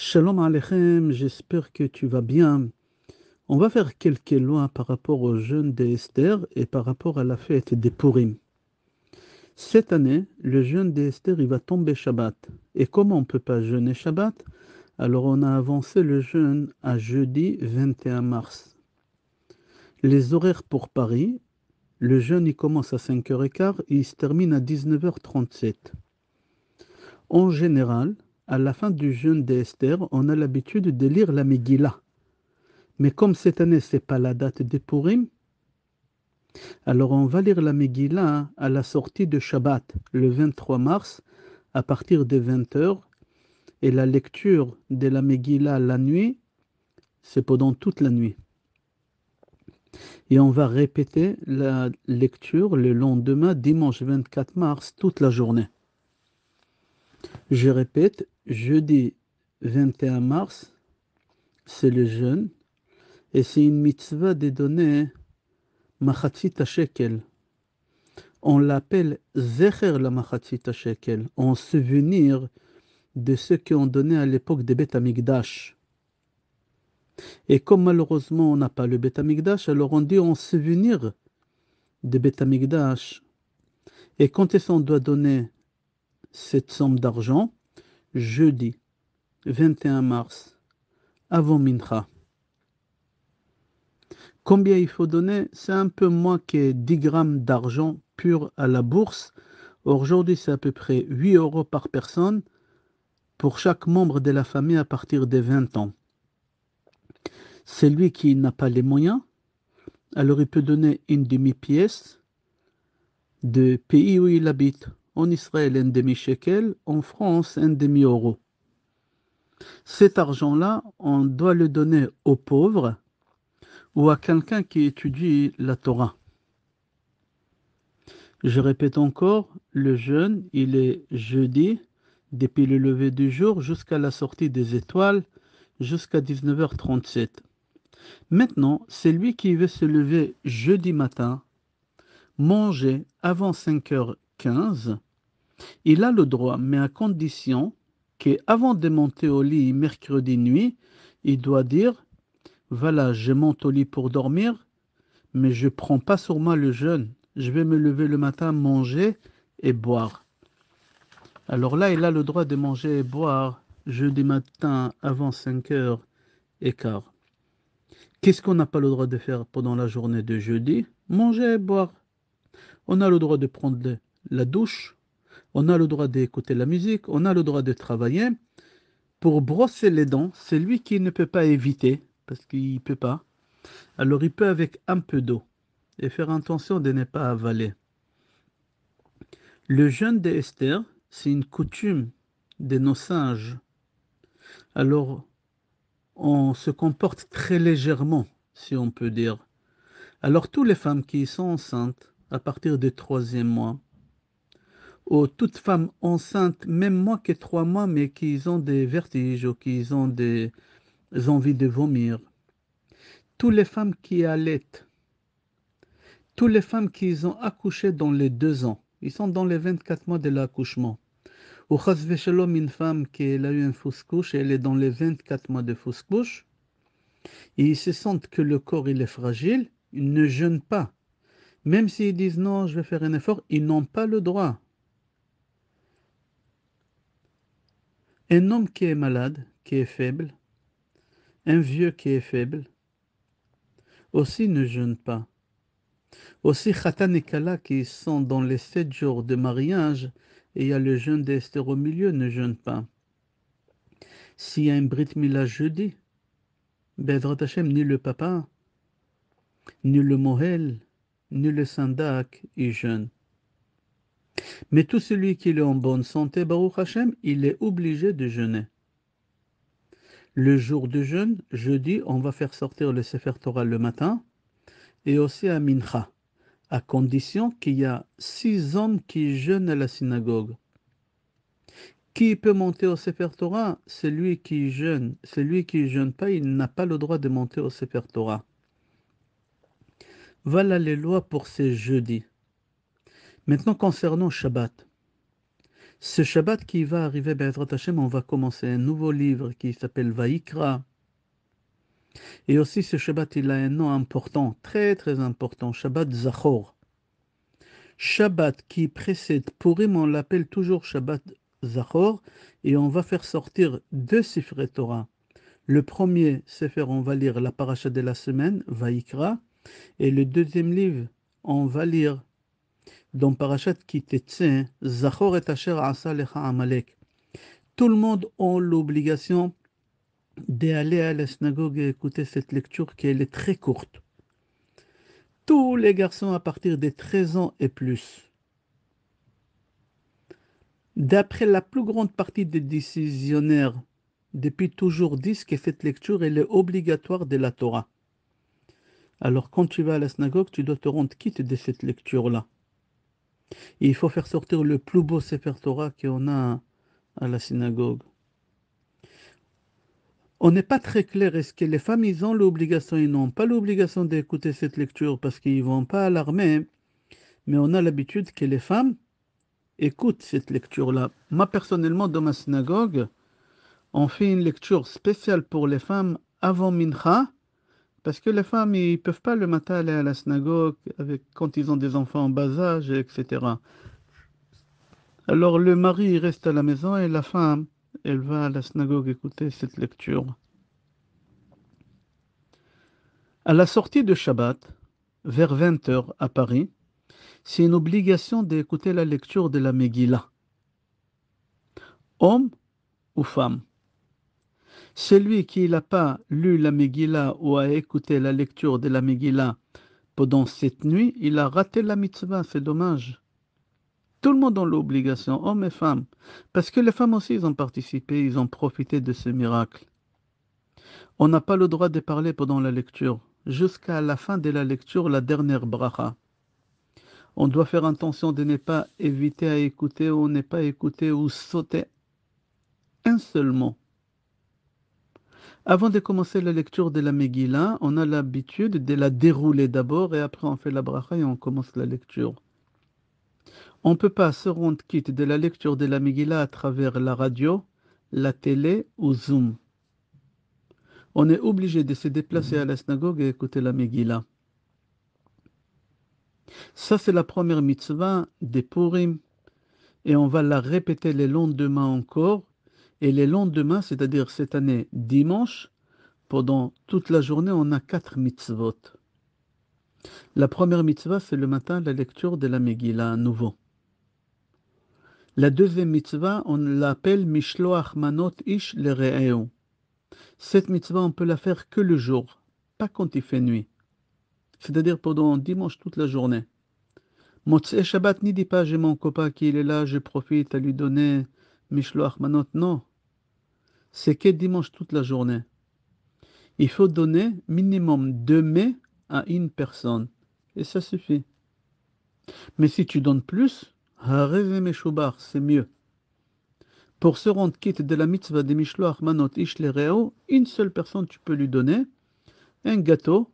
Shalom Aleichem, j'espère que tu vas bien. On va faire quelques lois par rapport au jeûne d'Esther et par rapport à la fête des Purim. Cette année, le jeûne d'Esther, il va tomber Shabbat. Et comme on ne peut pas jeûner Shabbat, alors on a avancé le jeûne à jeudi 21 mars. Les horaires pour Paris, le jeûne il commence à 5h15 et il se termine à 19h37. En général, à la fin du jeûne d'Esther, on a l'habitude de lire la Megillah. Mais comme cette année, ce n'est pas la date des Purim, alors on va lire la Megillah à la sortie de Shabbat, le 23 mars, à partir des 20h. Et la lecture de la Megillah la nuit, c'est pendant toute la nuit. Et on va répéter la lecture le lendemain, dimanche 24 mars, toute la journée. Je répète, jeudi 21 mars, c'est le jeûne, et c'est une mitzvah de donner Machatzit shekel. On l'appelle Zecher la Machatzit shekel, en souvenir de ceux qui ont donné à l'époque des Beth Amikdash. Et comme malheureusement on n'a pas le Beth Amikdash, alors on dit en souvenir des Beth Amikdash. Et quand est-ce qu'on doit donner cette somme d'argent? Jeudi 21 mars, avant Mincha. Combien il faut donner? C'est un peu moins que 10 grammes d'argent pur à la bourse. Aujourd'hui, c'est à peu près 8 euros par personne pour chaque membre de la famille à partir de 20 ans. Celui qui n'a pas les moyens, alors il peut donner une demi-pièce de pays où il habite. En Israël, un demi-shekel, en France, un demi-euro. Cet argent-là, on doit le donner aux pauvres ou à quelqu'un qui étudie la Torah. Je répète encore, le jeûne, il est jeudi, depuis le lever du jour jusqu'à la sortie des étoiles, jusqu'à 19h37. Maintenant, c'est lui qui veut se lever jeudi matin, manger avant 5h15, il a le droit, mais à condition qu'avant de monter au lit mercredi nuit, il doit dire, voilà, je monte au lit pour dormir, mais je ne prends pas sur moi le jeûne. Je vais me lever le matin, manger et boire. Alors là, il a le droit de manger et boire jeudi matin avant 5h15. Qu'est-ce qu'on n'a pas le droit de faire pendant la journée de jeudi? Manger et boire. On a le droit de prendre la douche, on a le droit d'écouter la musique, on a le droit de travailler. Pour brosser les dents, c'est lui qui ne peut pas éviter, parce qu'il ne peut pas. Alors il peut avec un peu d'eau et faire attention de ne pas avaler. Le jeûne d'Esther, c'est une coutume de nos sages. Alors on se comporte très légèrement, si on peut dire. Alors toutes les femmes qui sont enceintes à partir du 3e mois, ou toutes femmes enceintes, même moins que 3 mois, mais qui ont des vertiges ou qui ont des envies de vomir, toutes les femmes qui allaitent, toutes les femmes qui ont accouché dans les 2 ans, ils sont dans les 24 mois de l'accouchement. Ou chas v'shalom, une femme qui a eu un fausse-couche, elle est dans les 24 mois de fausse-couche, et ils se sentent que le corps il est fragile, ils ne jeûnent pas. Même s'ils disent non, je vais faire un effort, ils n'ont pas le droit. Un homme qui est malade, qui est faible, un vieux qui est faible, aussi ne jeûne pas. Aussi Khatan et Kala qui sont dans les 7 jours de mariage, et il y a le jeûne d'Esther au milieu, ne jeûne pas. S'il y a un Brit Mila jeudi, Bezrat Hashem, ni le papa, ni le Mohel, ni le Sandak, il jeûne. Mais tout celui qui est en bonne santé, Baruch Hashem, il est obligé de jeûner. Le jour de jeûne, jeudi, on va faire sortir le Sefer Torah le matin, et aussi à Mincha, à condition qu'il y a 6 hommes qui jeûnent à la synagogue. Qui peut monter au Sefer Torah? Celui qui jeûne. Celui qui ne jeûne pas, il n'a pas le droit de monter au Sefer Torah. Voilà les lois pour ces jeudis. Maintenant, concernant Shabbat. Ce Shabbat qui va arriver, Be'ezrat Hashem, on va commencer un nouveau livre qui s'appelle Vaïkra. Et aussi, ce Shabbat, il a un nom important, très très important, Shabbat Zachor. Shabbat qui précède Purim, on l'appelle toujours Shabbat Zachor, et on va faire sortir deux Sifrei Torah. Le premier Sefer, on va lire la paracha de la semaine, Vaïkra, et le deuxième livre, on va lire dans Parashat Kitetse, Zachor et Asher Asa Lecha Amalek. Tout le monde a l'obligation d'aller à la synagogue et écouter cette lecture qui est très courte. Tous les garçons à partir des 13 ans et plus. D'après la plus grande partie des décisionnaires, depuis toujours disent que cette lecture elle est obligatoire de la Torah. Alors quand tu vas à la synagogue, tu dois te rendre quitte de cette lecture-là. Et il faut faire sortir le plus beau Sefer Torah qu'on a à la synagogue. On n'est pas très clair, est-ce que les femmes, ils ont l'obligation, ils n'ont pas l'obligation d'écouter cette lecture parce qu'ils ne vont pas à l'armée, mais on a l'habitude que les femmes écoutent cette lecture-là. Moi, personnellement, dans ma synagogue, on fait une lecture spéciale pour les femmes avant Mincha, parce que les femmes, ils ne peuvent pas le matin aller à la synagogue quand ils ont des enfants en bas âge, etc. Alors le mari il reste à la maison et la femme, elle va à la synagogue écouter cette lecture. À la sortie de Shabbat, vers 20 heures à Paris, c'est une obligation d'écouter la lecture de la Megillah. Homme ou femme. Celui qui n'a pas lu la Megillah ou a écouté la lecture de la Megillah pendant cette nuit, il a raté la mitzvah, c'est dommage. Tout le monde a l'obligation, hommes et femmes. Parce que les femmes aussi, ils ont participé, ils ont profité de ce miracle. On n'a pas le droit de parler pendant la lecture. Jusqu'à la fin de la lecture, la dernière bracha. On doit faire attention de ne pas éviter à écouter ou ne pas écouter ou sauter un seul mot. Avant de commencer la lecture de la Megillah, on a l'habitude de la dérouler d'abord et après on fait la bracha et on commence la lecture. On ne peut pas se rendre quitte de la lecture de la Megillah à travers la radio, la télé ou Zoom. On est obligé de se déplacer à la synagogue et écouter la Megillah. Ça, c'est la première mitzvah des Purim. Et on va la répéter les lendemains encore. Et les lendemains, c'est-à-dire cette année, dimanche, pendant toute la journée, on a 4 mitzvot. La première mitzvah, c'est le matin, la lecture de la Megillah à nouveau. La deuxième mitzvah, on l'appelle Mishloach Manot Ish Lere'eu. Cette mitzvah, on peut la faire que le jour, pas quand il fait nuit. C'est-à-dire pendant dimanche toute la journée. Motzei Shabbat n'y dit pas j'ai mon copain qui est là, je profite à lui donner Mishloach Manot. Non, c'est que dimanche toute la journée. Il faut donner minimum 2 mets à une personne. Et ça suffit. Mais si tu donnes plus, Hareze Meshubar, c'est mieux. Pour se rendre quitte de la mitzvah de Mishloach Manot Ish Lere'eu, une seule personne tu peux lui donner un gâteau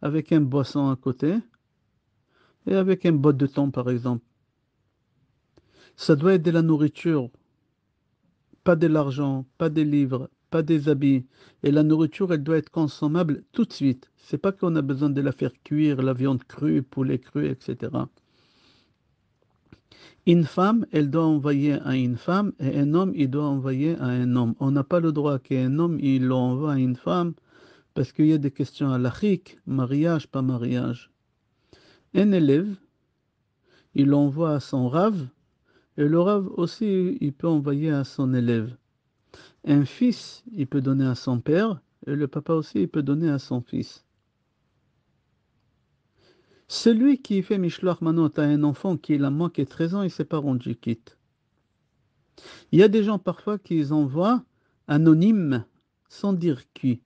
avec un boisson à côté et avec un botte de thon par exemple. Ça doit être de la nourriture, pas de l'argent, pas des livres, pas des habits. Et la nourriture, elle doit être consommable tout de suite. C'est pas qu'on a besoin de la faire cuire, la viande crue, poulet cru, etc. Une femme, elle doit envoyer à une femme et un homme, il doit envoyer à un homme. On n'a pas le droit qu'un homme, il l'envoie à une femme parce qu'il y a des questions halachiques, mariage, pas mariage. Un élève, il l'envoie à son rave et le rave aussi, il peut envoyer à son élève. Un fils, il peut donner à son père, et le papa aussi, il peut donner à son fils. Celui qui fait Mishloach Manot à un enfant qui a moins que 13 ans, il ne s'est pas rendu quitte. Il y a des gens parfois qui envoient anonymes, sans dire qui.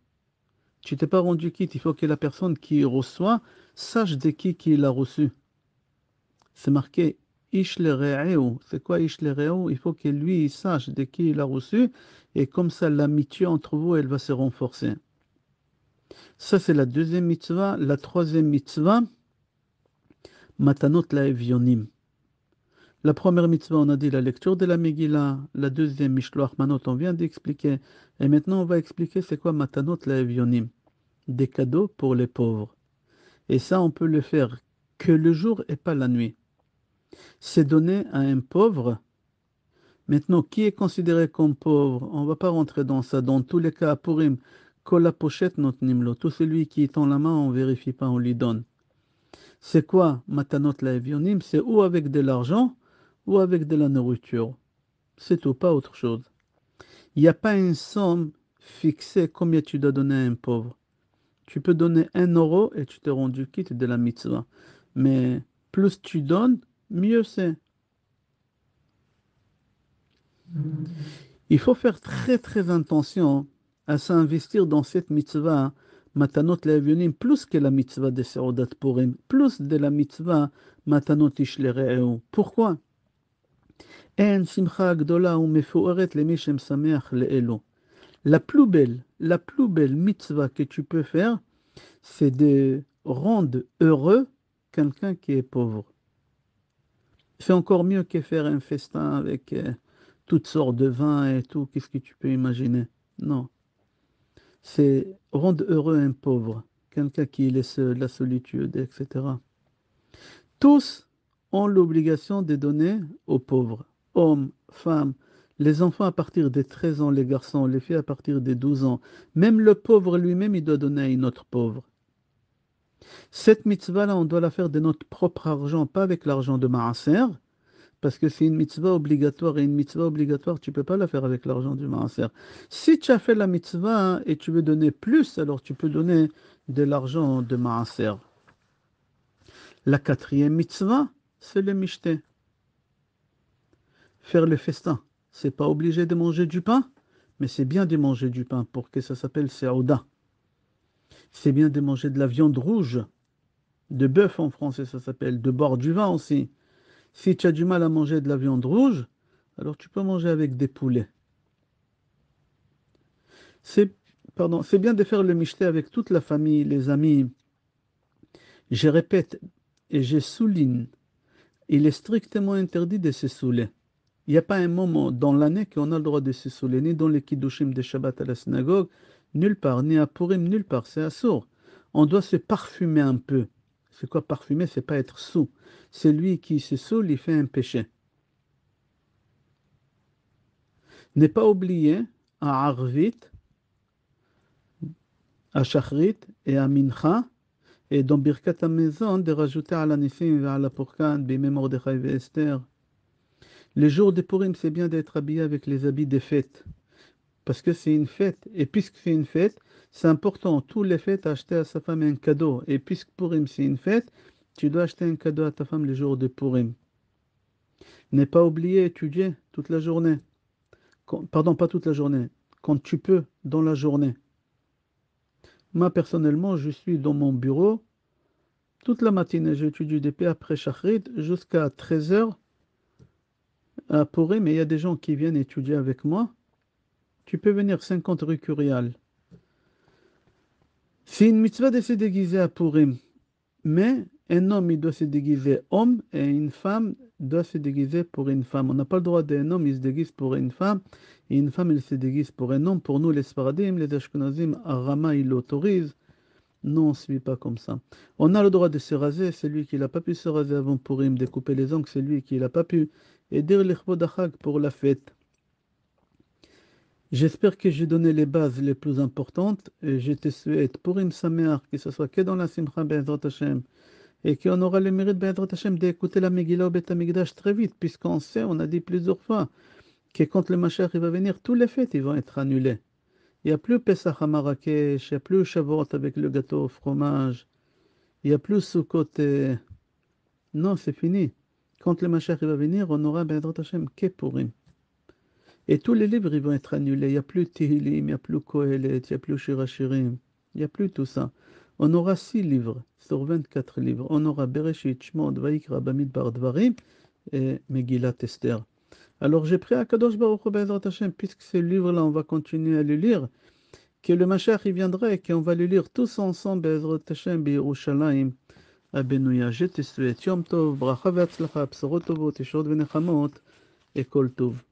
Tu t'es pas rendu quitte, il faut que la personne qui reçoit sache de qui l'a reçu. C'est marqué Ish Lere'eu. C'est quoi Ish Lere'eu? Il faut que lui il sache de qui il a reçu, et comme ça l'amitié entre vous, elle va se renforcer. Ça, c'est la deuxième mitzvah. La troisième mitzvah, Matanot Laevionim. La première mitzvah, on a dit la lecture de la Megillah. La deuxième, Mishloach Manot, on vient d'expliquer. Et maintenant, on va expliquer c'est quoi Matanot la Evionim. Des cadeaux pour les pauvres. Et ça, on peut le faire que le jour et pas la nuit. C'est donné à un pauvre. Maintenant, qui est considéré comme pauvre? On ne va pas rentrer dans ça. Dans tous les cas, pour him, la pochette notre nimlo. Tout celui qui tend la main, on ne vérifie pas, on lui donne. C'est quoi Matanot la Evionim? C'est ou avec de l'argent ou avec de la nourriture. C'est tout, pas autre chose. Il n'y a pas une somme fixée combien tu dois donner à un pauvre. Tu peux donner 1 € et tu t'es rendu quitte de la mitzvah. Mais plus tu donnes, mieux c'est. Il faut faire très très attention à s'investir dans cette mitzvah, Matanot Le'Evionim, plus que la mitzvah de Seudat Purim, plus de la mitzvah Matanot Ishlere'eu. Pourquoi? En simcha gdola ou mefuaret le mishem sameach le'elu. La plus belle mitzvah que tu peux faire, c'est de rendre heureux quelqu'un qui est pauvre. C'est encore mieux que faire un festin avec toutes sortes de vins et tout. Qu'est-ce que tu peux imaginer? Non. C'est rendre heureux un pauvre, quelqu'un qui est seul, la solitude, etc. Tous ont l'obligation de donner aux pauvres, hommes, femmes, les enfants à partir de 13 ans, les garçons, les filles à partir de 12 ans. Même le pauvre lui-même, il doit donner à une autre pauvre. Cette mitzvah-là, on doit la faire de notre propre argent, pas avec l'argent de Maaser, parce que c'est une mitzvah obligatoire, et une mitzvah obligatoire, tu ne peux pas la faire avec l'argent du Maaser. Si tu as fait la mitzvah et tu veux donner plus, alors tu peux donner de l'argent de Maaser. La quatrième mitzvah, c'est le mishté. Faire le festin. C'est pas obligé de manger du pain, mais c'est bien de manger du pain pour que ça s'appelle Seouda. C'est bien de manger de la viande rouge, de bœuf en français ça s'appelle, de boire du vin aussi. Si tu as du mal à manger de la viande rouge, alors tu peux manger avec des poulets. C'est c'est bien de faire le mishté avec toute la famille, les amis. Je répète et je souligne, il est strictement interdit de se saouler. Il n'y a pas un moment dans l'année qu'on a le droit de se saouler, ni dans les kiddushim de Shabbat à la synagogue, nulle part, ni à Purim, nulle part, c'est assourd. On doit se parfumer un peu. C'est quoi parfumer? C'est pas être saoul. Celui qui se saoule, il fait un péché. N'est pas oublié à Arvit, à Shachrit et à Mincha, et dans Birkat Hamazon, de rajouter à la Nissim et à la Pourkan, Bimé Mordechai et Esther. Les jours de Purim, c'est bien d'être habillé avec les habits des fêtes. Parce que c'est une fête. Et puisque c'est une fête, c'est important. Tous les fêtes, acheter à sa femme un cadeau. Et puisque Purim, c'est une fête, tu dois acheter un cadeau à ta femme les jours de Purim. N'aie pas oublié étudier toute la journée. Pardon, pas toute la journée. Quand tu peux, dans la journée. Moi, personnellement, je suis dans mon bureau toute la matinée. J'étudie depuis après Shachrit jusqu'à 13 heures à Purim. Mais il y a des gens qui viennent étudier avec moi. Tu peux venir 50 rue Curial. C'est une mitzvah de se déguiser à Purim. Mais un homme, il doit se déguiser homme et une femme doit se déguiser pour une femme. On n'a pas le droit d'un homme, il se déguise pour une femme et une femme, elle se déguise pour un homme. Pour nous, les Sfaradim, les Ashkenazim, Arama, il l'autorise. Non, on ne suit pas comme ça. On a le droit de se raser. Celui qui n'a pas pu se raser avant Purim, de couper les ongles, c'est lui qui n'a pas pu. Et dire l'Ichvod Achag pour la fête. J'espère que j'ai donné les bases les plus importantes et je te souhaite Purim Sameach, que ce soit que dans la Simcha Be'ezrat Hashem et qu'on aura le mérite Be'ezrat Hashem d'écouter la Megillah au Beth Amikdash très vite, puisqu'on sait, on a dit plusieurs fois, que quand le Mashiach il va venir, tous les fêtes ils vont être annulés. Il n'y a plus Pesach à Marrakech, il n'y a plus Shavuot avec le gâteau au fromage, il n'y a plus Sukkot. Non, c'est fini. Quand le Mashiach il va venir, on aura Be'ezrat Hashem que Purim. Et tous les livres ils vont être annulés. Il n'y a plus Tehillim, il n'y a plus Kohelet, il n'y a plus Shirachirim. Il n'y a plus tout ça. On aura 6 livres sur 24 livres. On aura Bereshit, Shmot, Vaikra, Bamidbar, Dvarim et Megillat Esther. Alors j'ai pris à Kadosh Baruch Hu Be'ezrat Hashem, puisque ces livres-là, on va continuer à les lire, que le Mashiach il viendra et qu'on va les lire tous ensemble Be'ezrat Hashem, Be'Yerushalayim, הבנויה. שתסווית יום טוב, ברכה והצלחה, בשורות טובות, ישועות ונחמות, כל טוב.